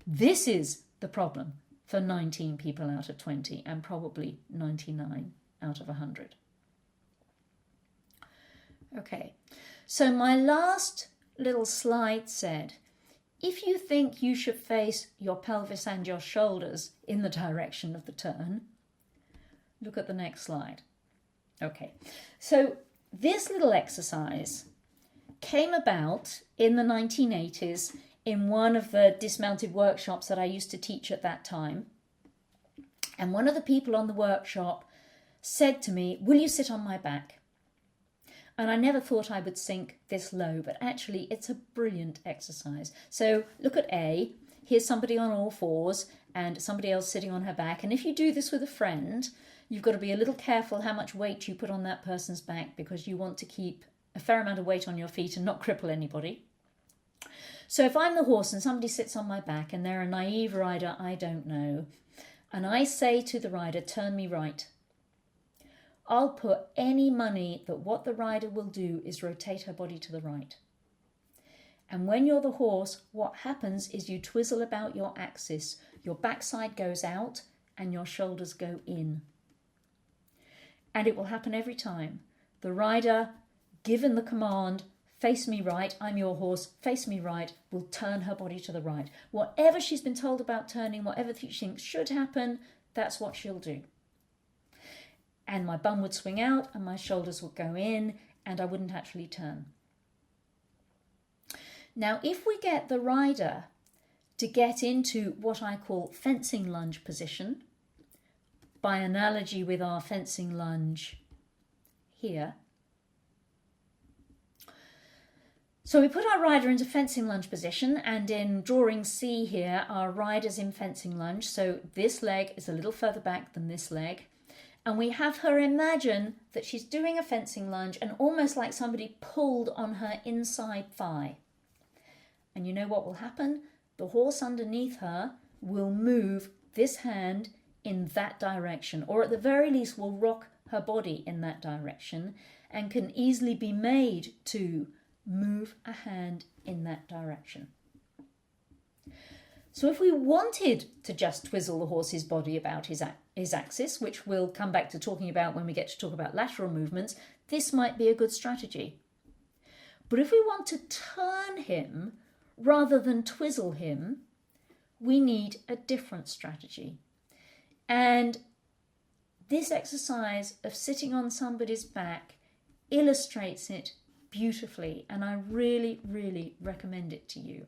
This is the problem for 19 people out of 20 and probably 99 out of 100. Okay, so my last little slide said, if you think you should face your pelvis and your shoulders in the direction of the turn, look at the next slide. Okay, so this little exercise came about in the 1980s in one of the dismounted workshops that I used to teach at that time. And one of the people on the workshop said to me, will you sit on my back? And I never thought I would sink this low, but actually it's a brilliant exercise. So look at A, here's somebody on all fours and somebody else sitting on her back. And if you do this with a friend, you've got to be a little careful how much weight you put on that person's back, because you want to keep a fair amount of weight on your feet and not cripple anybody. So if I'm the horse and somebody sits on my back and they're a naive rider I don't know, and I say to the rider, turn me right, I'll put any money that what the rider will do is rotate her body to the right. And when you're the horse, what happens is you twizzle about your axis. Your backside goes out and your shoulders go in. And it will happen every time. The rider, given the command, face me right, I'm your horse, face me right, will turn her body to the right. Whatever she's been told about turning, whatever she thinks should happen, that's what she'll do. And my bum would swing out and my shoulders would go in and I wouldn't actually turn. Now, if we get the rider to get into what I call fencing lunge position, by analogy with our fencing lunge here. So we put our rider into fencing lunge position, and in drawing C here, our rider's in fencing lunge. So this leg is a little further back than this leg. And we have her imagine that she's doing a fencing lunge and almost like somebody pulled on her inside thigh. And you know what will happen? The horse underneath her will move this hand in that direction, or at the very least will rock her body in that direction and can easily be made to move a hand in that direction. So if we wanted to just twizzle the horse's body about his axis, which we'll come back to talking about when we get to talk about lateral movements, this might be a good strategy. But if we want to turn him rather than twizzle him, we need a different strategy. And this exercise of sitting on somebody's back illustrates it beautifully, and I really, really recommend it to you.